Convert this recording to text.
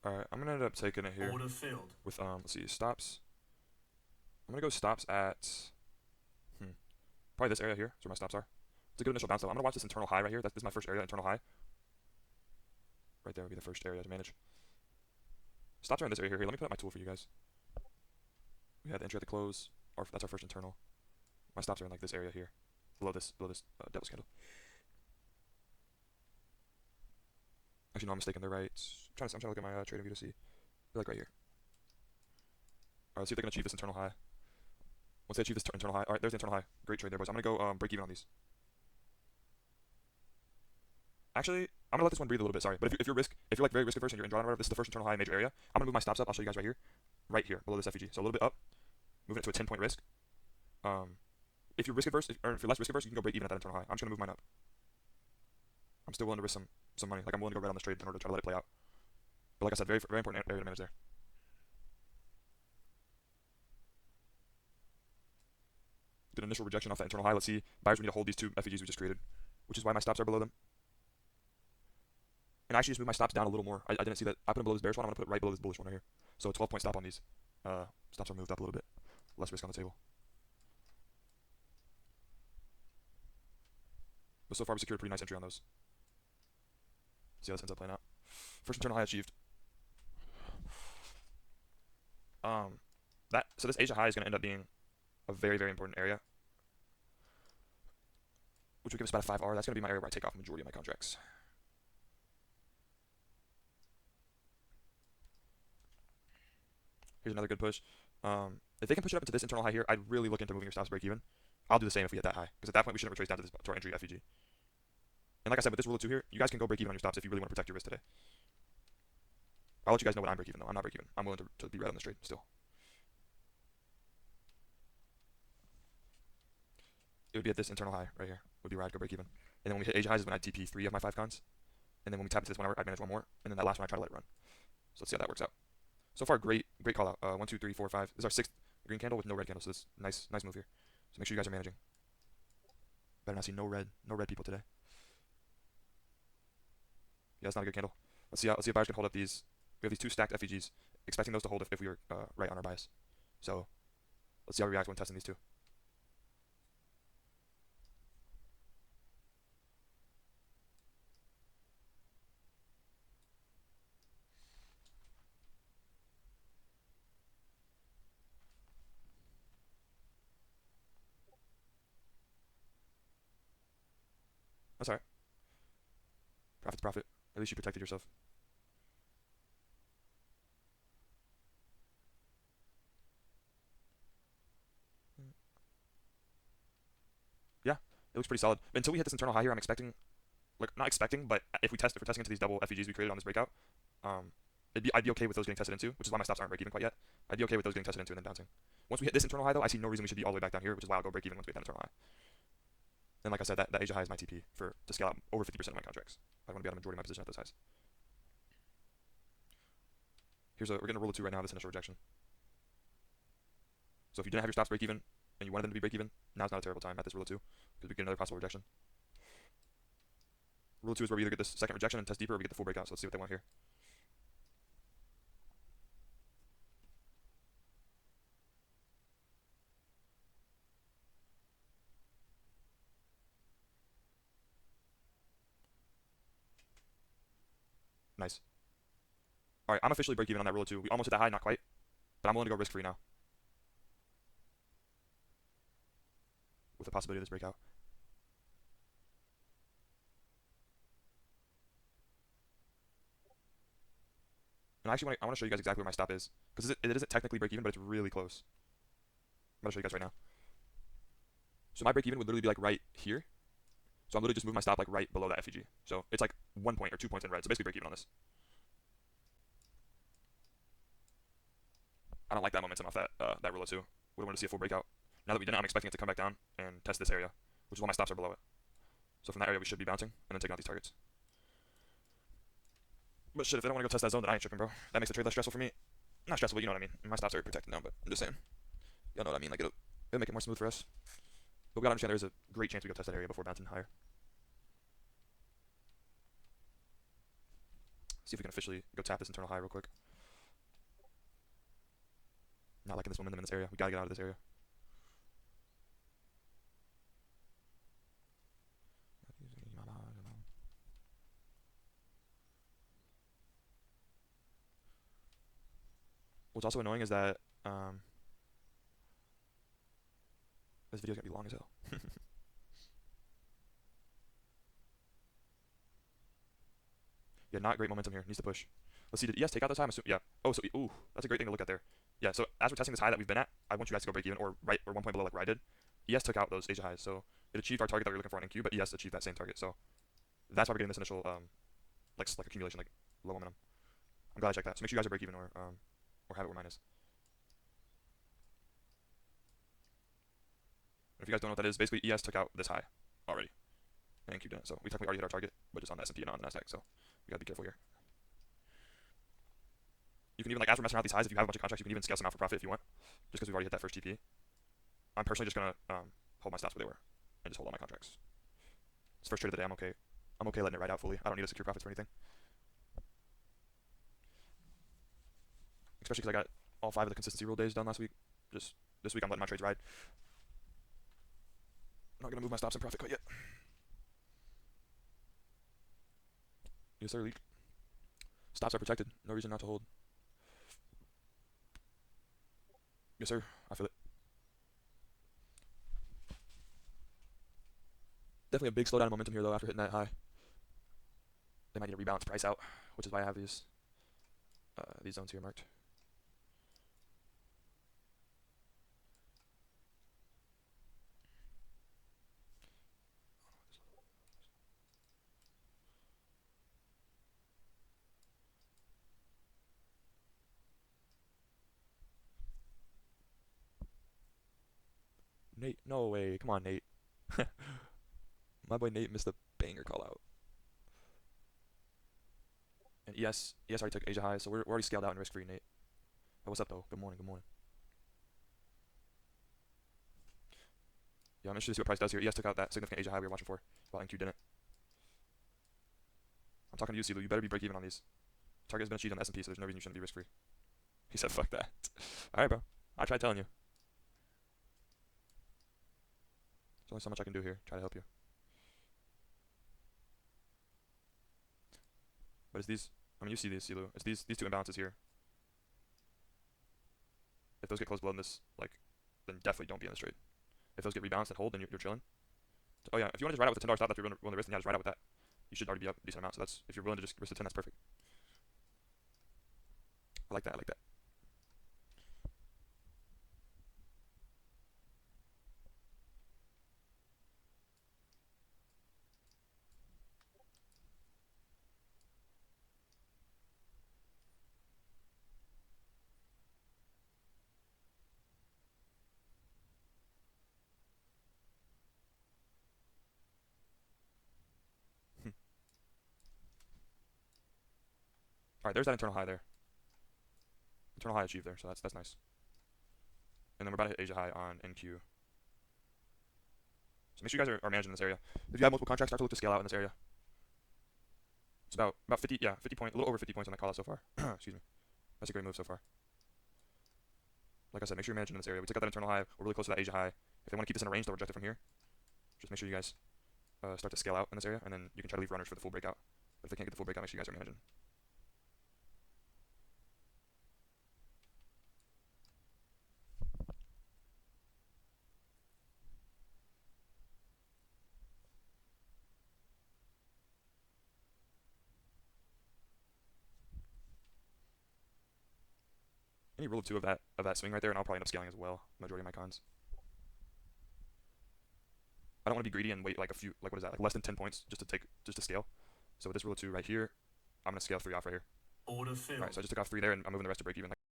Alright, I'm gonna end up taking it here Order filled. with, let's see, stops. I'm gonna go stops at, probably this area here. That's where my stops are. It's a good initial bounce though. I'm gonna watch this internal high right here. This is my first area, internal high. Right there would be the first area to manage. Stops are in this area here. Let me put up my tool for you guys. We had the entry at the close. That's our first internal. My stops are in like this area here, below this devil's candle. Actually, no, I'm mistaken. They're right. I'm trying to look at my trading view to see. They're like right here. All right, let's see if they can achieve this internal high. Once they achieve this internal high, all right, there's the internal high. Great trade there, boys. I'm gonna go break even on these. Actually, I'm gonna let this one breathe a little bit. Sorry, but if you're like very risk averse and you're in drawdown or whatever, this is the first internal high in major area. I'm gonna move my stops up. I'll show you guys right here below this FEG. So a little bit up, moving it to a 10-point risk. Um, if you're risk averse, or if you're less risk averse, you can go break even at that internal high. I'm just gonna move mine up. I'm still willing to risk some money. Like I'm willing to go red on this trade in order to try to let it play out. But like I said, very important area to manage there. Did an initial rejection off that internal high. Let's see. Buyers need to hold these two FEGs we just created, which is why my stops are below them. And I actually just moved my stops down a little more. I didn't see that. I put them below this bearish one. I'm gonna put it right below this bullish one right here. So a 12-point stop on these. Stops are moved up a little bit. Less risk on the table. But so far we secured a pretty nice entry on those. See how this ends up playing out. First internal high achieved. So this Asia high is gonna end up being a very important area, which will give us about a 5R. That's gonna be my area where I take off the majority of my contracts. Here's another good push. If they can push it up into this internal high here, I'd really look into moving your stops break even. I'll do the same if we hit that high, because at that point we shouldn't retrace down to our entry FEG. And like I said, with this rule of two here, you guys can go break even on your stops if you really want to protect your risk today. I'll let you guys know when I'm break even though. I'm not break even. I'm willing to be red on this trade still. It would be at this internal high right here. Would be where I'd go break even. And then when we hit Asia highs is when I'd TP 3 of my 5 cons. And then when we tap into this one, I'd manage one more. And then that last one I try to let it run. So let's see how that works out. So far, great call out. 1, 2, 3, 4, 5. This is our 6th green candle with no red candle. So this nice move here. So make sure you guys are managing. Better not see no red people today. Yeah, that's not a good candle. Let's see if buyers can hold up these. We have these two stacked FEGs, expecting those to hold if we were right on our bias. So let's see how we react when testing these two. That's alright. Profit's profit. At least you protected yourself. Yeah, it looks pretty solid. Until we hit this internal high here, I'm expecting, like not expecting, but if we're testing into these double FEGs we created on this breakout, I'd be okay with those getting tested into, which is why my stops aren't break even quite yet. I'd be okay with those getting tested into and then bouncing. Once we hit this internal high though, I see no reason we should be all the way back down here, which is why I'll go break even once we hit that internal high. And like I said, that Asia high is my TP to scale out over 50% of my contracts. I want to be on a majority of my position at those highs. We're getting a rule of two right now, this initial rejection. So if you didn't have your stops break even and you wanted them to be break even, now's not a terrible time at this rule of two because we get another possible rejection. Rule of two is where we either get this second rejection and test deeper or we get the full breakout. So let's see what they want here. Nice. Alright, I'm officially break even on that rule of two. We almost hit that high, not quite. But I'm willing to go risk free now. With the possibility of this breakout. And I want to show you guys exactly where my stop is. Because it isn't technically break even, but it's really close. I'm going to show you guys right now. So my break even would literally be like right here. So I'm literally just moving my stop like right below that FEG. So it's like 1 point or 2 points in red. So basically break even on this. I don't like that momentum off that rule of two. Would have wanted to see a full breakout. Now that we didn't, I'm expecting it to come back down and test this area, which is why my stops are below it. So from that area, we should be bouncing and then taking out these targets. But shit, if they don't want to go test that zone, then I ain't tripping, bro. That makes the trade less stressful for me. Not stressful, but you know what I mean. My stops are protected now, but I'm just saying. Y'all know what I mean. Like it'll make it more smooth for us. But we gotta understand there's a great chance we go test that area before bouncing higher. See if we can officially go tap this internal high real quick. Not liking this momentum in this area. We gotta get out of this area. What's also annoying is that this video's gonna be long as hell. Yeah, not great momentum here. Needs to push. Let's see. Did ES take out this high? Yeah. Oh, so ooh, that's a great thing to look at there. Yeah. So as we're testing this high that we've been at, I want you guys to go break even or right or 1 point below like where I did. ES took out those Asia highs, so it achieved our target that we were looking for on NQ, but ES achieved that same target. So that's why we're getting this initial like accumulation, like low momentum. I'm glad I checked that. So make sure you guys are break even or have it where mine is. If you guys don't know what that is, basically ES took out this high already, and NQ didn't. So we technically already hit our target, but just on the S&P and not on the Nasdaq. So we gotta be careful here. You can even, like, as we're messing around with these highs, if you have a bunch of contracts, you can even scale some out for profit if you want, just because we've already hit that first TP. I'm personally just gonna hold my stops where they were and just hold all my contracts. It's first trade of the day. I'm okay. I'm okay letting it ride out fully. I don't need to secure profits for anything. Especially because I got all 5 of the consistency rule days done last week. Just this week I'm letting my trades ride. I'm not gonna move my stops in profit quite yet. Yes, sir, leak. Stops are protected. No reason not to hold. Yes, sir. I feel it. Definitely a big slowdown in momentum here, though, after hitting that high. They might need to rebalance price out, which is why I have these zones here marked. Nate, no way. Come on, Nate. My boy Nate missed a banger call out. And ES already took Asia high, so we're already scaled out and risk free, Nate. Hey, what's up, though? Good morning, good morning. Yeah, I'm interested to see what price does here. ES took out that significant Asia high we were watching for, while NQ didn't. I'm talking to you, CeeLo. You better be break even on these. Target has been achieved on the S&P, so there's no reason you shouldn't be risk free. He said, fuck that. Alright, bro. I tried telling you. There's only so much I can do here. Try to help you. But it's these. I mean, you see these, CeeLo. It's these 2 imbalances here. If those get close below this, like, then definitely don't be in this trade. If those get rebalanced and hold, then you're chilling. So, oh yeah, if you want to just ride out with the $10 stop that you're willing to risk, then yeah, just ride out with that. You should already be up a decent amount. So that's, if you're willing to just risk the 10, that's perfect. I like that. I like that. All right, there's that internal high there. Internal high achieved there, so that's nice. And then we're about to hit Asia high on NQ. So make sure you guys are managing this area. If you have multiple contracts, start to look to scale out in this area. It's about 50, yeah, 50 points, a little over 50 points on that call out so far. Excuse me. That's a great move so far. Like I said, make sure you're managing in this area. We took out that internal high. We're really close to that Asia high. If they want to keep this in a range, they'll reject it from here. Just make sure you guys start to scale out in this area, and then you can try to leave runners for the full breakout. But if they can't get the full breakout, make sure you guys are managing. Any rule of 2 of that swing right there, and I'll probably end up scaling as well. Majority of my cons. I don't want to be greedy and wait like a few, like what is that, like less than 10 points just to scale. So with this rule of 2 right here, I'm gonna scale 3 off right here. Order filled. Alright, so I just took off 3 there, and I'm moving the rest to break even. Like